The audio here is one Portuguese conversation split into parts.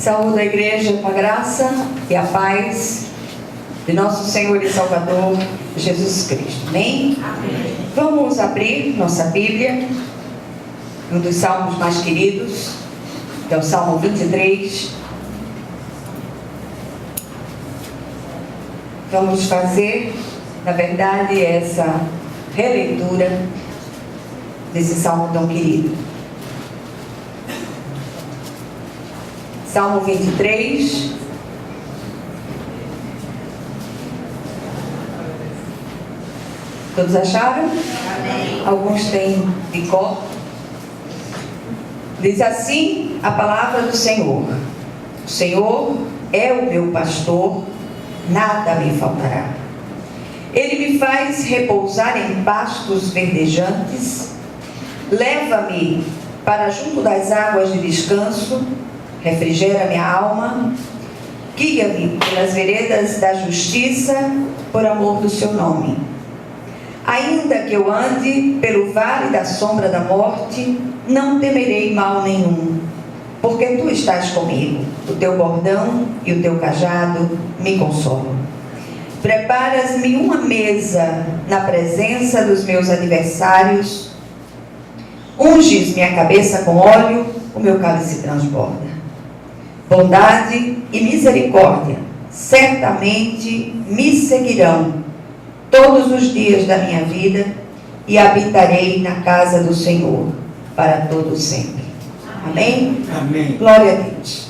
Saúdo a igreja com a graça e a paz de nosso Senhor e Salvador Jesus Cristo. Amém? Amém. Vamos abrir nossa Bíblia, um dos salmos mais queridos, que é o Salmo 23. Vamos fazer, na verdade, essa releitura desse salmo tão querido. Salmo 23. Todos acharam? Amém. Alguns têm de cor. Diz assim a palavra do Senhor: o Senhor é o meu pastor, nada me faltará. Ele me faz repousar em pastos verdejantes, leva-me para junto das águas de descanso, refrigera minha alma, guia-me pelas veredas da justiça, por amor do seu nome. Ainda que eu ande pelo vale da sombra da morte, não temerei mal nenhum, porque tu estás comigo, o teu bordão e o teu cajado me consolam. Preparas-me uma mesa na presença dos meus adversários, unges minha cabeça com óleo, o meu cálice transborda. Bondade e misericórdia certamente me seguirão todos os dias da minha vida, e habitarei na casa do Senhor para todo sempre. Amém? Amém. Glória a Deus.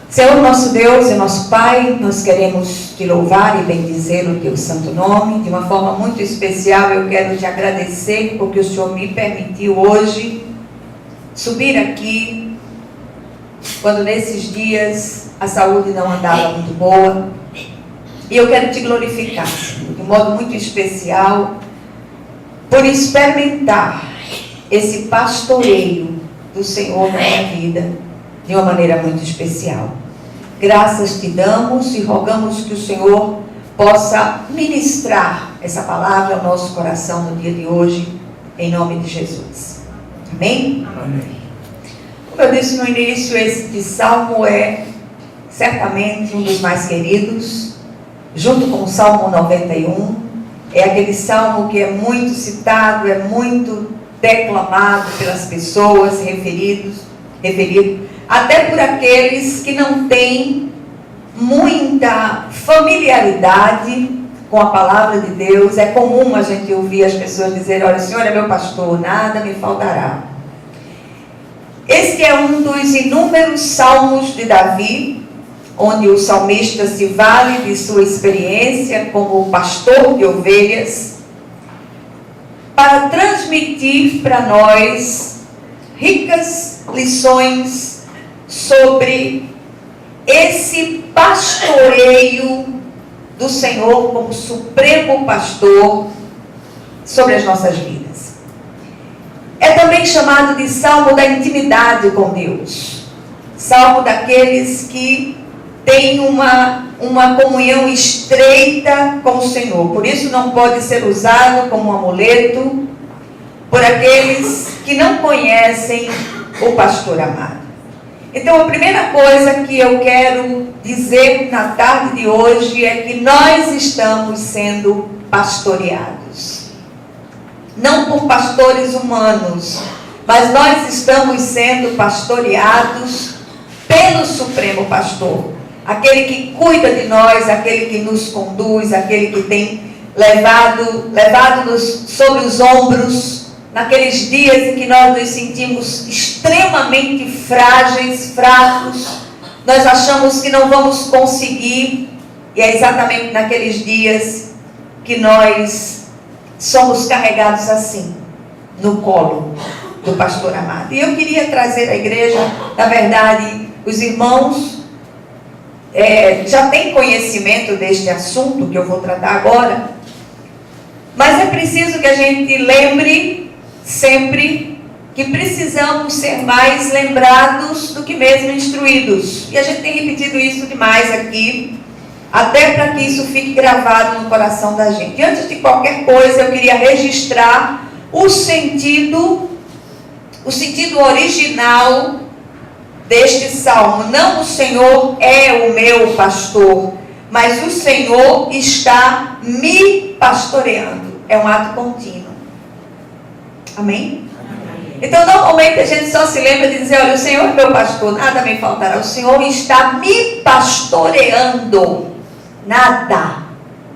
Senhor nosso Deus e nosso Pai, nós queremos te louvar e bendizer o teu santo nome. De uma forma muito especial, eu quero te agradecer porque o Senhor me permitiu hoje subir aqui, quando nesses dias a saúde não andava muito boa. E eu quero te glorificar, Senhor, de um modo muito especial, por experimentar esse pastoreio do Senhor na minha vida, de uma maneira muito especial. Graças te damos e rogamos que o Senhor possa ministrar essa palavra ao nosso coração no dia de hoje, em nome de Jesus. Amém? Amém. Como eu disse no início, este salmo é certamente um dos mais queridos, junto com o Salmo 91, é aquele salmo que é muito citado, é muito declamado pelas pessoas, referido até por aqueles que não têm muita familiaridade com a palavra de Deus. É comum a gente ouvir as pessoas dizerem: olha, o Senhor é meu pastor, nada me faltará. Este é um dos inúmeros salmos de Davi, onde o salmista se vale de sua experiência como pastor de ovelhas, para transmitir para nós ricas lições sobre esse pastoreio do Senhor como supremo pastor sobre as nossas vidas. É também chamado de salmo da intimidade com Deus, salmo daqueles que têm uma comunhão estreita com o Senhor. Por isso não pode ser usado como um amuleto por aqueles que não conhecem o pastor amado. Então a primeira coisa que eu quero dizer na tarde de hoje é que nós estamos sendo pastoreados. Não por pastores humanos, mas nós estamos sendo pastoreados pelo Supremo Pastor. Aquele que cuida de nós, aquele que nos conduz, aquele que tem levado-nos sobre os ombros, naqueles dias em que nós nos sentimos extremamente frágeis, fracos, nós achamos que não vamos conseguir, e é exatamente naqueles dias que nós somos carregados assim, no colo do pastor amado. E eu queria trazer à igreja, na verdade, os irmãos já têm conhecimento deste assunto que eu vou tratar agora, mas é preciso que a gente lembre sempre que precisamos ser mais lembrados do que mesmo instruídos. E a gente tem repetido isso demais aqui, até para que isso fique gravado no coração da gente. E antes de qualquer coisa, eu queria registrar o sentido original deste salmo: não o Senhor é o meu pastor, mas o Senhor está me pastoreando. É um ato contínuo. Amém? Então, normalmente a gente só se lembra de dizer: olha, o Senhor é meu pastor, nada me faltará. O Senhor está me pastoreando, nada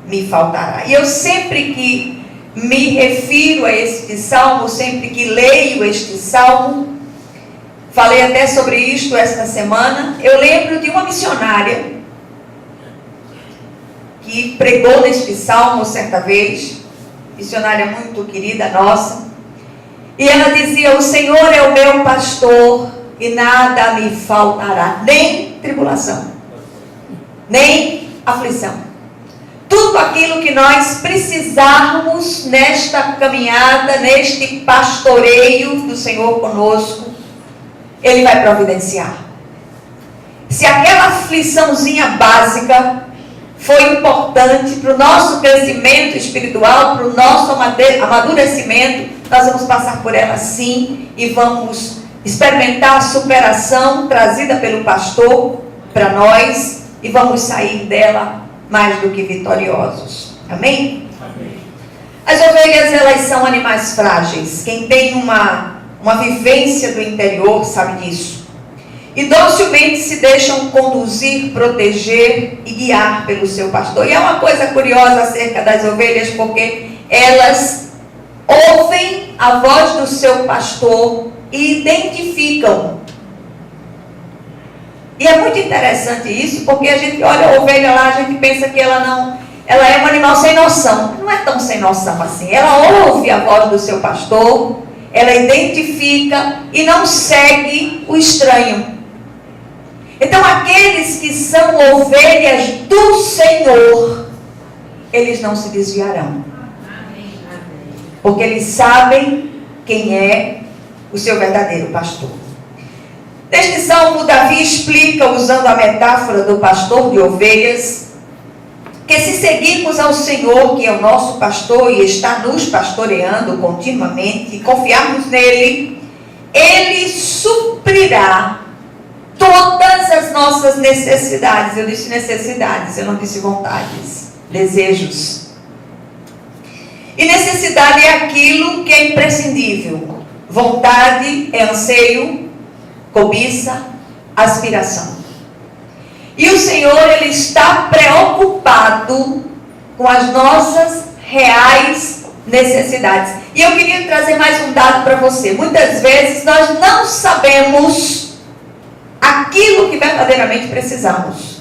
me faltará. E eu sempre que me refiro a este salmo, sempre que leio este salmo, falei até sobre isto esta semana, eu lembro de uma missionária que pregou neste salmo certa vez, missionária muito querida nossa, e ela dizia: o Senhor é o meu pastor e nada me faltará, nem tribulação, nem aflição. Tudo aquilo que nós precisarmos nesta caminhada, neste pastoreio do Senhor conosco, Ele vai providenciar. Se aquela afliçãozinha básica foi importante para o nosso crescimento espiritual, para o nosso amadurecimento, nós vamos passar por ela sim e vamos experimentar a superação trazida pelo pastor para nós e vamos sair dela mais do que vitoriosos. Amém? Amém. As ovelhas, elas são animais frágeis. Quem tem uma vivência do interior sabe disso. E docilmente se deixam conduzir, proteger e guiar pelo seu pastor. E é uma coisa curiosa acerca das ovelhas, porque elas ouvem a voz do seu pastor e identificam. E é muito interessante isso, porque a gente olha a ovelha lá, a gente pensa que ela é um animal sem noção. Não é tão sem noção assim. Ela ouve a voz do seu pastor, ela identifica e não segue o estranho. Então, aqueles que são ovelhas do Senhor, eles não se desviarão. Porque eles sabem quem é o seu verdadeiro pastor. Neste salmo, Davi explica, usando a metáfora do pastor de ovelhas, que se seguirmos ao Senhor, que é o nosso pastor e está nos pastoreando continuamente, e confiarmos nele, Ele suprirá todas as nossas necessidades. Eu disse necessidades, eu não disse vontades, desejos. E necessidade é aquilo que é imprescindível. Vontade é anseio, cobiça, aspiração. E o Senhor, Ele está preocupado com as nossas reais necessidades. E eu queria trazer mais um dado para você. Muitas vezes nós não sabemos aquilo que verdadeiramente precisamos.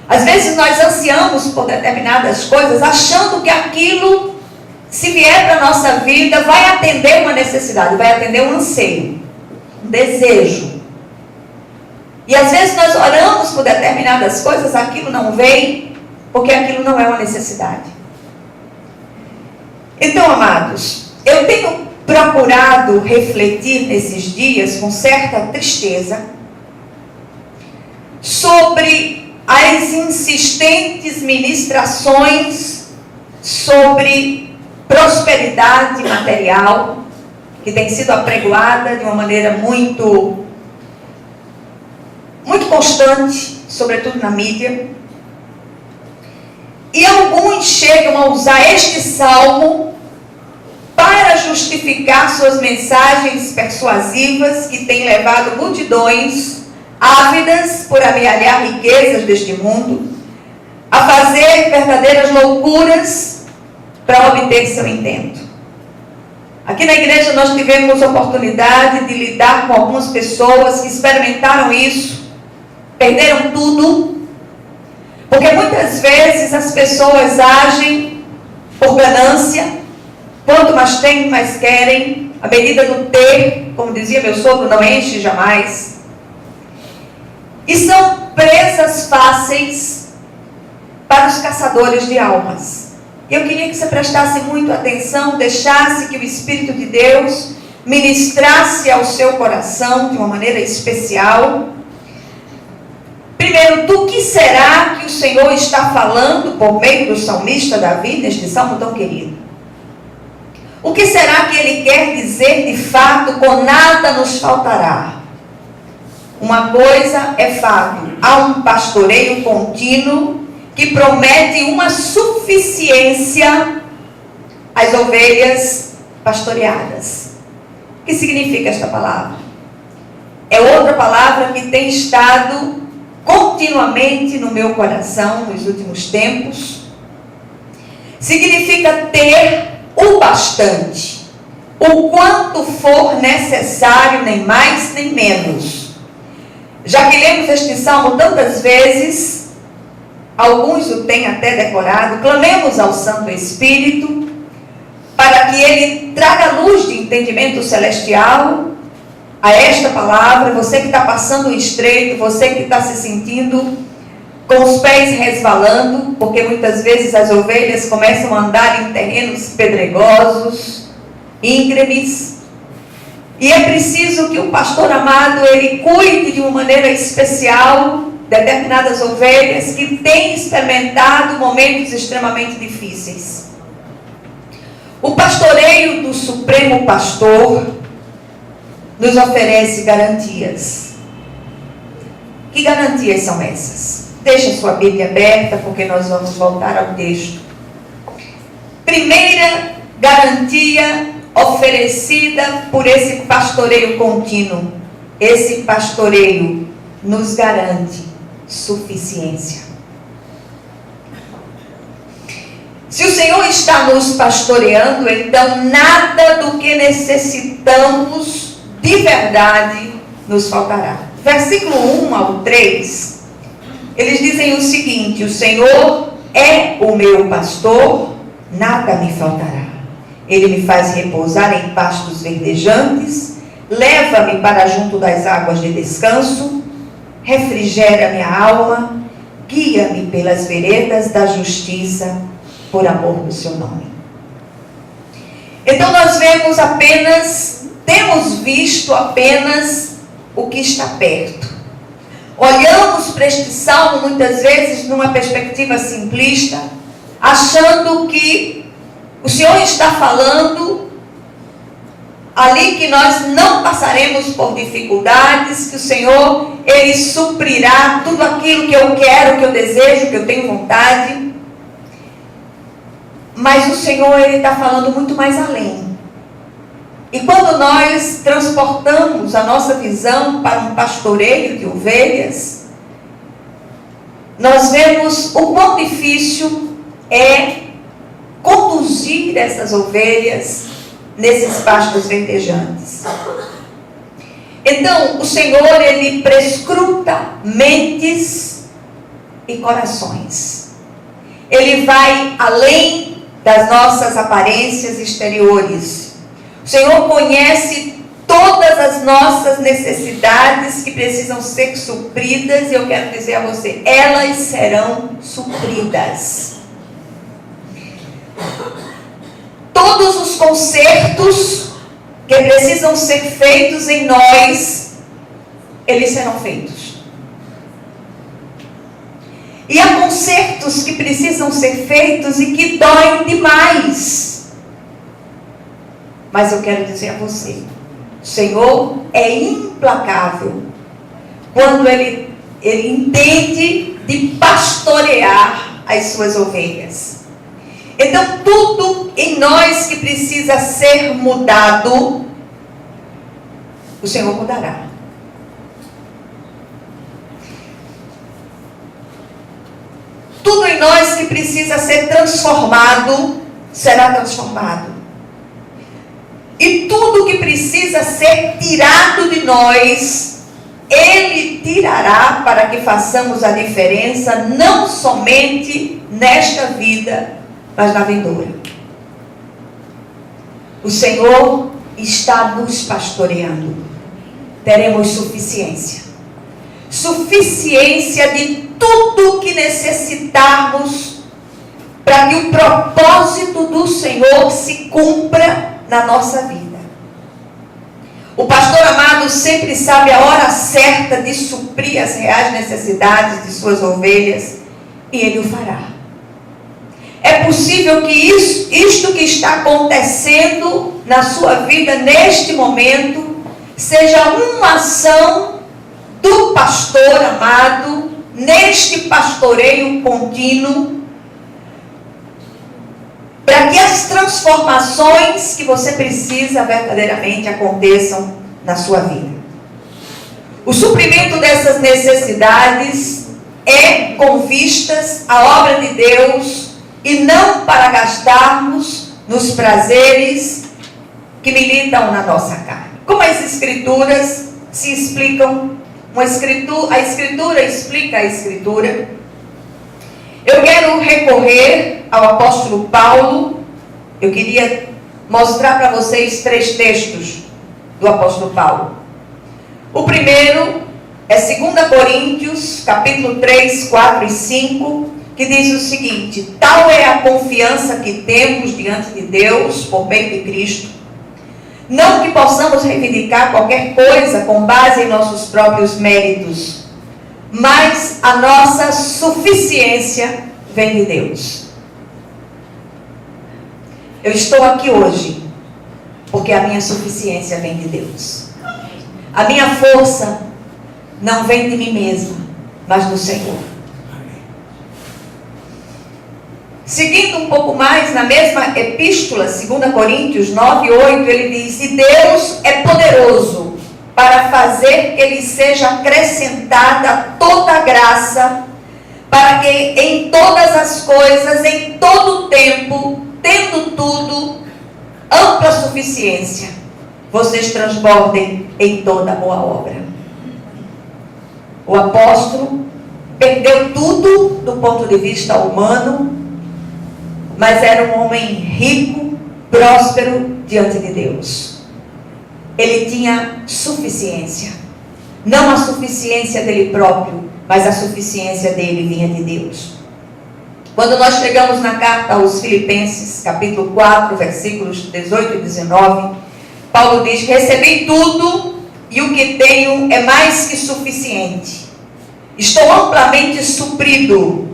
Às vezes nós ansiamos por determinadas coisas, achando que aquilo, se vier para a nossa vida, vai atender uma necessidade, vai atender um anseio, um desejo. E às vezes nós oramos por determinadas coisas, aquilo não vem, porque aquilo não é uma necessidade. Então, amados, eu tenho procurado refletir nesses dias com certa tristeza sobre as insistentes ministrações sobre prosperidade material, que tem sido apregoada de uma maneira muito constante, sobretudo na mídia. E alguns chegam a usar este salmo para justificar suas mensagens persuasivas que têm levado multidões ávidas por amealhar riquezas deste mundo a fazer verdadeiras loucuras para obter seu intento. Aqui na igreja nós tivemos oportunidade de lidar com algumas pessoas que experimentaram isso, perderam tudo, porque muitas vezes as pessoas agem por ganância. Quanto mais tem, mais querem. A medida do ter, como dizia meu sogro, não enche jamais. E são presas fáceis para os caçadores de almas. Eu queria que você prestasse muito atenção, deixasse que o Espírito de Deus ministrasse ao seu coração de uma maneira especial. Primeiro, do que será que o Senhor está falando por meio do salmista Davi, neste salmo tão querido? O que será que ele quer dizer de fato com nada nos faltará? Uma coisa é fato: há um pastoreio contínuo que promete uma suficiência às ovelhas pastoreadas. O que significa esta palavra? É outra palavra que tem estado continuamente no meu coração nos últimos tempos. Significa ter o bastante, o quanto for necessário, nem mais nem menos. Já que lemos este salmo tantas vezes, alguns o têm até decorado, clamemos ao Santo Espírito para que Ele traga luz de entendimento celestial a esta palavra. Você que está passando o estreito, você que está se sentindo com os pés resvalando, porque muitas vezes as ovelhas começam a andar em terrenos pedregosos, íngremes, e é preciso que o pastor amado, ele cuide de uma maneira especial determinadas ovelhas que têm experimentado momentos extremamente difíceis. O pastoreio do Supremo Pastor nos oferece garantias. Que garantias são essas? Deixa sua Bíblia aberta, porque nós vamos voltar ao texto. Primeira garantia oferecida por esse pastoreio contínuo. Esse pastoreio nos garante suficiência. Se o Senhor está nos pastoreando, então nada do que necessitamos de verdade nos faltará. Versículo 1 ao 3, eles dizem o seguinte: o Senhor é o meu pastor, nada me faltará. Ele me faz repousar em pastos verdejantes, leva-me para junto das águas de descanso, refrigera minha alma, guia-me pelas veredas da justiça, por amor do seu nome. Então nós temos visto apenas o que está perto. Olhamos para este salmo muitas vezes numa perspectiva simplista, achando que o Senhor está falando ali que nós não passaremos por dificuldades, que o Senhor, Ele suprirá tudo aquilo que eu quero, que eu desejo, que eu tenho vontade. Mas o Senhor, Ele está falando muito mais além. E quando nós transportamos a nossa visão para um pastoreio de ovelhas, nós vemos o quão difícil é conduzir essas ovelhas nesses pastos verdejantes. Então, o Senhor, Ele prescruta mentes e corações. Ele vai além das nossas aparências exteriores. O Senhor conhece todas as nossas necessidades que precisam ser supridas, e eu quero dizer a você, elas serão supridas. Todos os consertos que precisam ser feitos em nós, eles serão feitos. E há consertos que precisam ser feitos e que doem demais. Mas eu quero dizer a você, o Senhor é implacável quando Ele entende de pastorear as suas ovelhas. Então tudo em nós que precisa ser mudado, o Senhor mudará. Tudo em nós que precisa ser transformado, será transformado. E tudo que precisa ser tirado de nós, Ele tirará para que façamos a diferença, não somente nesta vida, mas na vindoura. O Senhor está nos pastoreando. Teremos suficiência. Suficiência de tudo que necessitarmos para que o propósito do Senhor se cumpra na nossa vida. O pastor amado sempre sabe a hora certa de suprir as reais necessidades de suas ovelhas, e Ele o fará. É possível que isto que está acontecendo na sua vida neste momento seja uma ação do do pastor amado, neste pastoreio contínuo, para que as transformações que você precisa verdadeiramente aconteçam na sua vida. O suprimento dessas necessidades é com vistas à obra de Deus e não para gastarmos nos prazeres que militam na nossa carne. Como as Escrituras se explicam, a Escritura explica a Escritura. Eu quero recorrer ao apóstolo Paulo. Eu queria mostrar para vocês 3 textos do apóstolo Paulo. O primeiro é 2 Coríntios, capítulo 3, 4 e 5, que diz o seguinte: tal é a confiança que temos diante de Deus por meio de Cristo, não que possamos reivindicar qualquer coisa com base em nossos próprios méritos, mas a nossa suficiência vem de Deus. Eu estou aqui hoje porque a minha suficiência vem de Deus. A minha força não vem de mim mesma, mas do Senhor. Seguindo um pouco mais, na mesma epístola, 2 Coríntios 9, 8, ele diz: e Deus é poderoso para fazer que lhe seja acrescentada toda a graça, para que em todas as coisas, em todo o tempo, tendo tudo, ampla suficiência, vocês transbordem em toda boa obra. O apóstolo perdeu tudo do ponto de vista humano, mas era um homem rico, próspero diante de Deus. Ele tinha suficiência. Não a suficiência dele próprio, mas a suficiência dele vinha de Deus. Quando nós chegamos na carta aos Filipenses, capítulo 4, versículos 18 e 19, Paulo diz: recebi tudo e o que tenho é mais que suficiente. Estou amplamente suprido.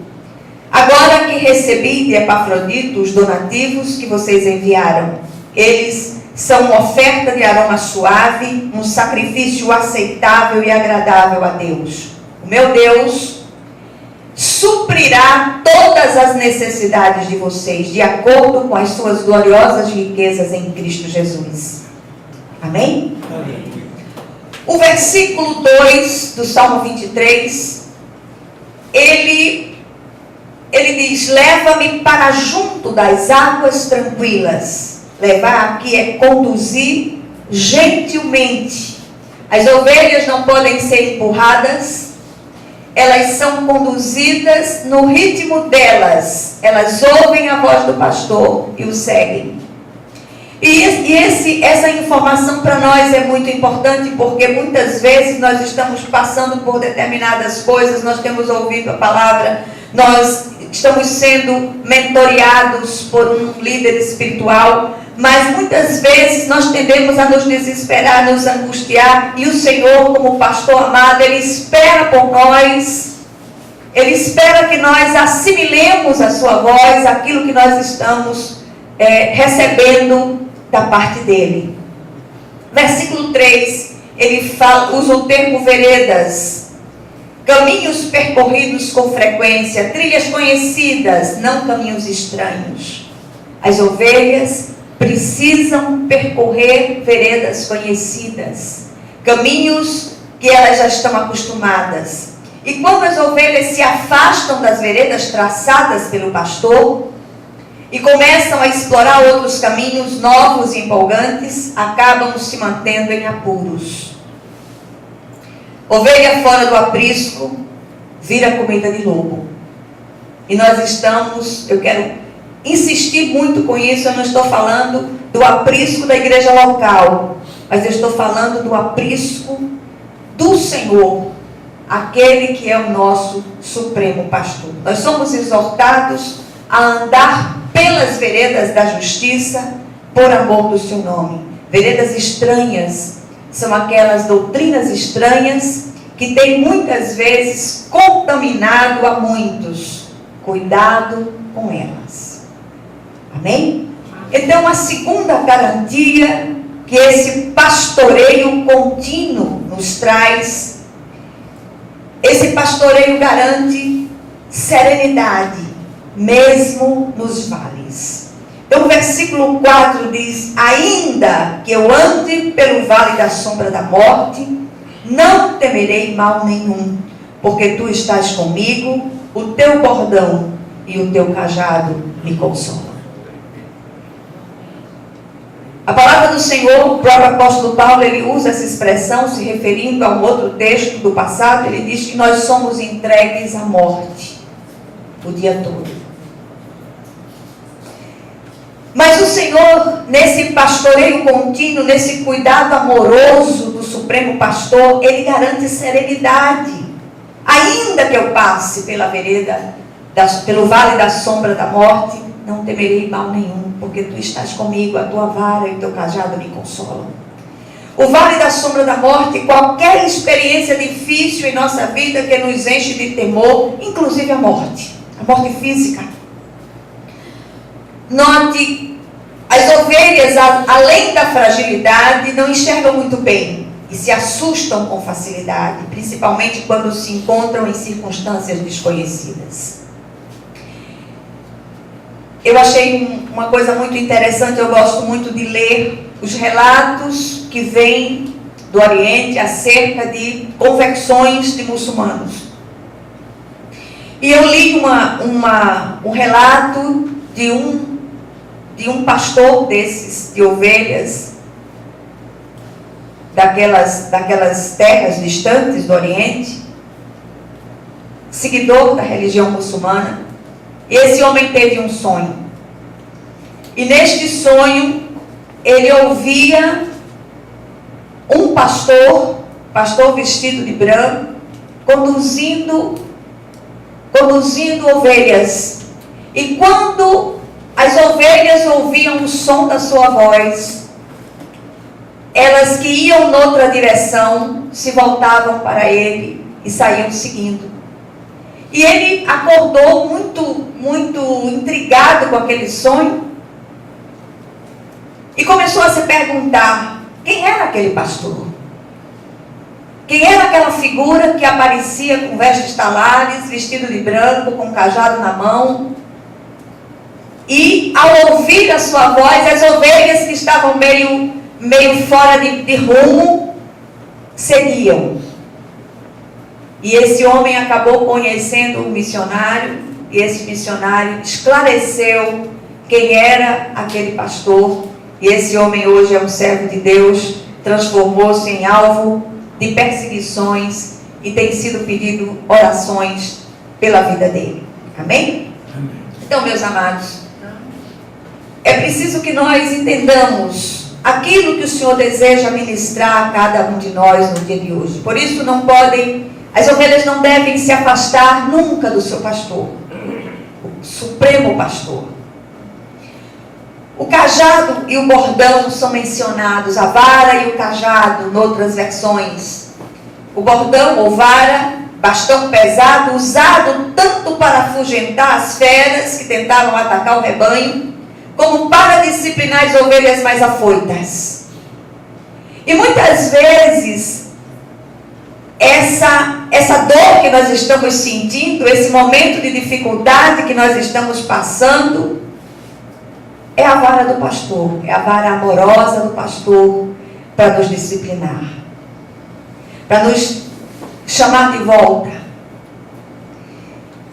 Agora que recebi de Epafrodito os donativos que vocês enviaram, eles são uma oferta de aroma suave, um sacrifício aceitável e agradável a Deus. O meu Deus suprirá todas as necessidades de vocês, de acordo com as suas gloriosas riquezas em Cristo Jesus. Amém? Amém. O versículo 2 do Salmo 23, ele diz: leva-me para junto das águas tranquilas. Levar aqui é conduzir gentilmente. As ovelhas não podem ser empurradas, elas são conduzidas no ritmo delas. Elas ouvem a voz do pastor e o seguem. E essa informação para nós é muito importante, porque muitas vezes nós estamos passando por determinadas coisas, nós temos ouvido a palavra, nós estamos sendo mentoreados por um líder espiritual, mas muitas vezes nós tendemos a nos desesperar, nos angustiar, e o Senhor, como pastor amado, Ele espera por nós, Ele espera que nós assimilemos a sua voz, aquilo que nós estamos recebendo da parte dEle. Versículo 3, ele usa o termo veredas, caminhos percorridos com frequência, trilhas conhecidas, não caminhos estranhos. As ovelhas precisam percorrer veredas conhecidas, caminhos que elas já estão acostumadas. E quando as ovelhas se afastam das veredas traçadas pelo pastor e começam a explorar outros caminhos novos e empolgantes, acabam se mantendo em apuros. Ovelha fora do aprisco vira comida de lobo. E nós estamos, eu quero insistir muito com isso, eu não estou falando do aprisco da igreja local, mas eu estou falando do aprisco do Senhor, aquele que é o nosso supremo pastor. Nós somos exortados a andar pelas veredas da justiça, por amor do seu nome. Veredas estranhas são aquelas doutrinas estranhas que têm muitas vezes contaminado a muitos. Cuidado com elas. Amém? Então, a segunda garantia que esse pastoreio contínuo nos traz esse pastoreio garante serenidade, mesmo nos vales. Então o versículo 4 diz: ainda que eu ande pelo vale da sombra da morte, não temerei mal nenhum, porque tu estás comigo, o teu bordão e o teu cajado me consolam. A palavra do Senhor, o próprio apóstolo Paulo, ele usa essa expressão se referindo a um outro texto do passado. Ele diz que nós somos entregues à morte o dia todo. Mas o Senhor, nesse pastoreio contínuo, nesse cuidado amoroso do Supremo Pastor, ele garante serenidade. Ainda que eu passe pela vereda, pelo vale da sombra da morte, não temerei mal nenhum, porque tu estás comigo, a tua vara e o teu cajado me consolam. O vale da sombra da morte, qualquer experiência difícil em nossa vida que nos enche de temor, inclusive a morte física. Note, as ovelhas, além da fragilidade, não enxergam muito bem e se assustam com facilidade, principalmente quando se encontram em circunstâncias desconhecidas. Eu achei uma coisa muito interessante, eu gosto muito de ler os relatos que vêm do Oriente acerca de conversões de muçulmanos. E eu li um relato de um pastor desses, de ovelhas, daquelas terras distantes do Oriente, seguidor da religião muçulmana. E esse homem teve um sonho. E neste sonho, ele ouvia um pastor vestido de branco, conduzindo ovelhas. E quando as ovelhas ouviam o som da sua voz, elas que iam noutra direção, se voltavam para ele e saíam seguindo. E ele acordou muito intrigado com aquele sonho e começou a se perguntar: quem era aquele pastor? Quem era aquela figura que aparecia com vestes talares, vestido de branco, com um cajado na mão? E ao ouvir a sua voz, as ovelhas que estavam meio fora de rumo seguiam. E esse homem acabou conhecendo um missionário, e esse missionário esclareceu quem era aquele pastor. E esse homem hoje é um servo de Deus, transformou-se em alvo de perseguições e tem sido pedido orações pela vida dele. Amém? Então, meus amados, é preciso que nós entendamos aquilo que o Senhor deseja ministrar a cada um de nós no dia de hoje. Por isso as ovelhas não devem se afastar nunca do seu pastor, o Supremo Pastor. O cajado e o bordão são mencionados, a vara e o cajado, em outras versões. O bordão ou vara, bastão pesado, usado tanto para afugentar as feras que tentavam atacar o rebanho, como para disciplinar as ovelhas mais afoitas. E muitas vezes, essa dor que nós estamos sentindo, esse momento de dificuldade que nós estamos passando, é a vara do pastor, é a vara amorosa do pastor para nos disciplinar, para nos chamar de volta.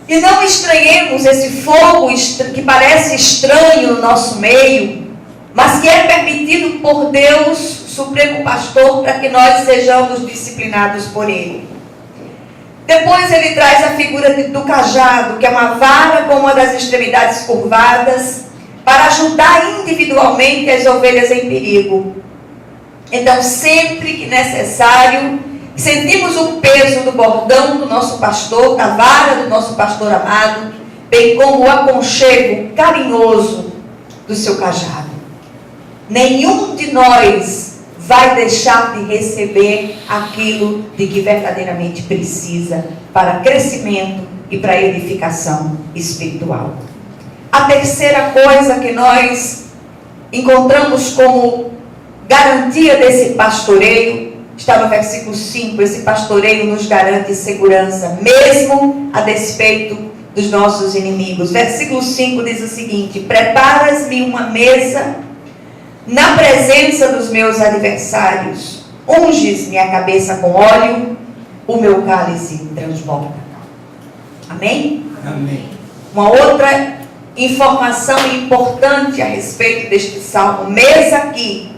E não estranhemos esse fogo que parece estranho no nosso meio, mas que é permitido por Deus, Supremo Pastor, para que nós sejamos disciplinados por Ele. Depois ele traz a figura do cajado, que é uma vara com uma das extremidades curvadas, para ajudar individualmente as ovelhas em perigo. Então, sempre que necessário, sentimos o peso do bordão do nosso pastor, da vara do nosso pastor amado, bem como o aconchego carinhoso do seu cajado. Nenhum de nós vai deixar de receber aquilo de que verdadeiramente precisa para crescimento e para edificação espiritual. A terceira coisa que nós encontramos como garantia desse pastoreio está no versículo 5, esse pastoreio nos garante segurança, mesmo a despeito dos nossos inimigos. Versículo 5 diz o seguinte: preparas-me uma mesa na presença dos meus adversários, unges-me a cabeça com óleo, o meu cálice transborda. Amém? Amém. Uma outra informação importante a respeito deste salmo: mesa aqui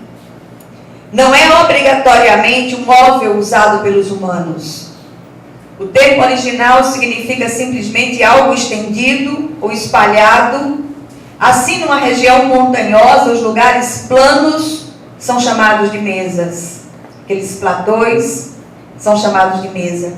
não é obrigatoriamente um móvel usado pelos humanos. O termo original significa simplesmente algo estendido ou espalhado. Assim, numa região montanhosa, os lugares planos são chamados de mesas. Aqueles platôs são chamados de mesa.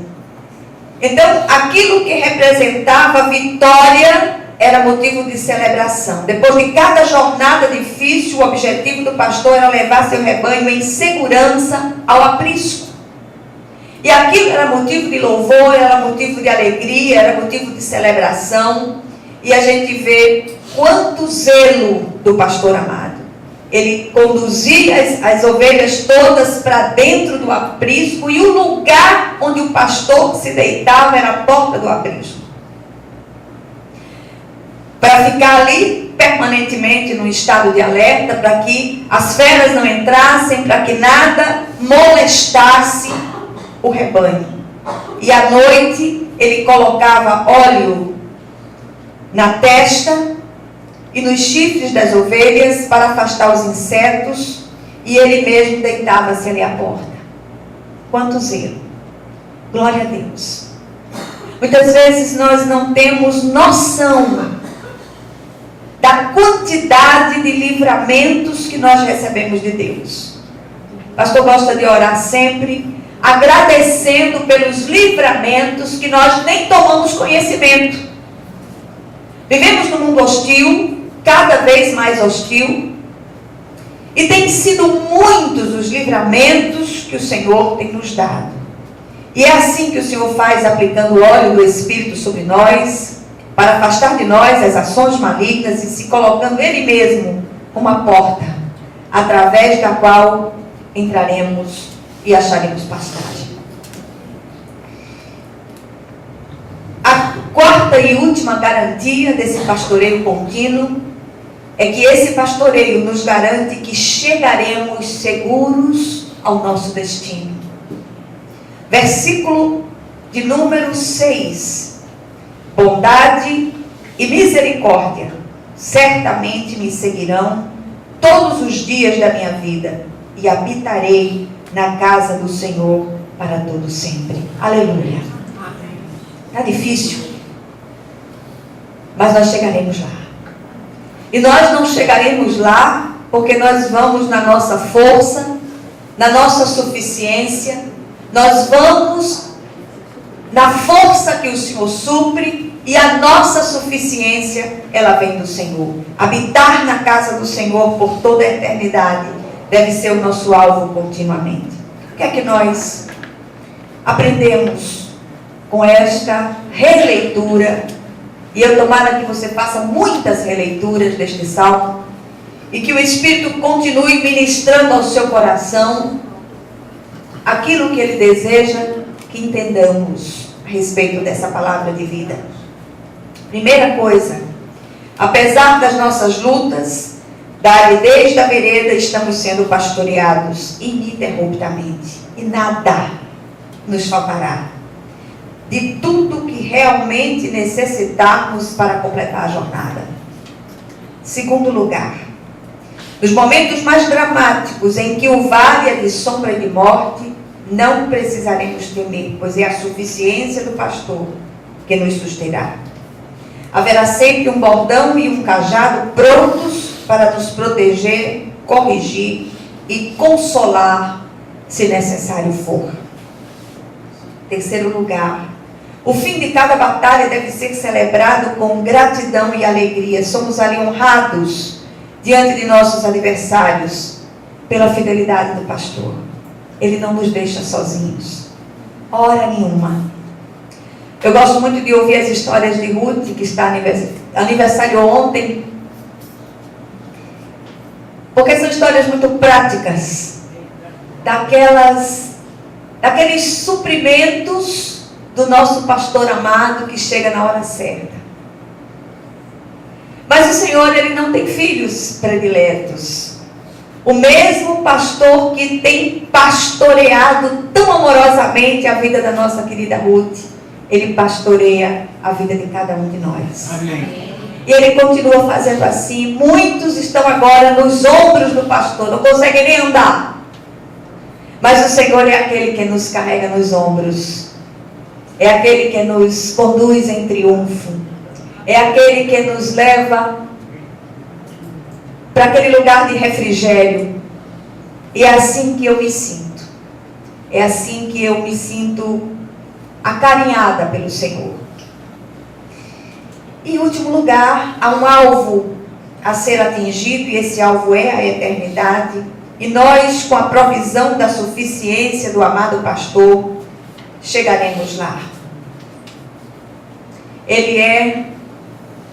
Então, aquilo que representava vitória era motivo de celebração. Depois de cada jornada difícil, o objetivo do pastor era levar seu rebanho em segurança ao aprisco. E aquilo era motivo de louvor, era motivo de alegria, era motivo de celebração. E a gente vê quanto zelo do pastor amado. Ele conduzia as ovelhas todas para dentro do aprisco, e o lugar onde o pastor se deitava era a porta do aprisco, para ficar ali permanentemente num estado de alerta, para que as feras não entrassem, para que nada molestasse o rebanho. E à noite ele colocava óleo na testa e nos chifres das ovelhas para afastar os insetos, e ele mesmo deitava-se ali à porta. Quanto zelo! Glória a Deus! Muitas vezes nós não temos noção da quantidade de livramentos que nós recebemos de Deus. O pastor gosta de orar sempre, agradecendo pelos livramentos que nós nem tomamos conhecimento. Vivemos num mundo hostil, cada vez mais hostil, e tem sido muitos os livramentos que o Senhor tem nos dado. E é assim que o Senhor faz, aplicando o óleo do Espírito sobre nós, para afastar de nós as ações malignas e se colocando Ele mesmo como a porta, através da qual entraremos e acharemos pastagem. A quarta e última garantia desse pastoreio contínuo é que esse pastoreio nos garante que chegaremos seguros ao nosso destino. Versículo de número 6. Bondade e misericórdia certamente me seguirão todos os dias da minha vida, e habitarei na casa do Senhor para todo sempre. Aleluia. Está difícil, mas nós chegaremos lá. E nós não chegaremos lá porque nós vamos na nossa força, na nossa suficiência. Nós vamos na força que o Senhor supre, e a nossa suficiência, ela vem do Senhor. Habitar na casa do Senhor por toda a eternidade deve ser o nosso alvo continuamente. O que é que nós aprendemos com esta releitura? E eu tomara que você faça muitas releituras deste salmo, e que o Espírito continue ministrando ao seu coração aquilo que Ele deseja que entendamos a respeito dessa palavra de vida. Primeira coisa: apesar das nossas lutas, da aridez da vereda, estamos sendo pastoreados ininterruptamente, e nada nos faltará de tudo que realmente necessitarmos para completar a jornada. Segundo lugar, nos momentos mais dramáticos em que o vale é de sombra e de morte, não precisaremos temer, pois é a suficiência do pastor que nos susterá. Haverá sempre um bordão e um cajado prontos para nos proteger, corrigir e consolar, se necessário for. Terceiro lugar, o fim de cada batalha deve ser celebrado com gratidão e alegria. Somos ali honrados diante de nossos adversários pela fidelidade do pastor. Ele não nos deixa sozinhos, hora nenhuma. Eu gosto muito de ouvir as histórias de Ruth, que está aniversário ontem, porque são histórias muito práticas, daquelas daqueles suprimentos do nosso pastor amado que chega na hora certa. Mas o Senhor, Ele não tem filhos prediletos. O mesmo pastor que tem pastoreado tão amorosamente a vida da nossa querida Ruth, Ele pastoreia a vida de cada um de nós. Amém. E Ele continua fazendo assim. Muitos estão agora nos ombros do pastor, não conseguem nem andar. Mas o Senhor é aquele que nos carrega nos ombros. É aquele que nos conduz em triunfo. É aquele que nos leva para aquele lugar de refrigério. E é assim que eu me sinto. É assim que eu me sinto acarinhada pelo Senhor. Em último lugar, há um alvo a ser atingido, e esse alvo é a eternidade. E nós, com a provisão da suficiência do amado pastor, chegaremos lá. Ele é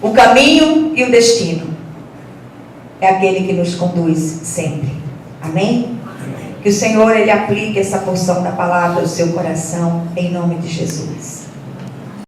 o caminho e o destino. É aquele que nos conduz sempre. Amém? Amém. Que o Senhor, Ele aplique essa porção da palavra ao seu coração, em nome de Jesus.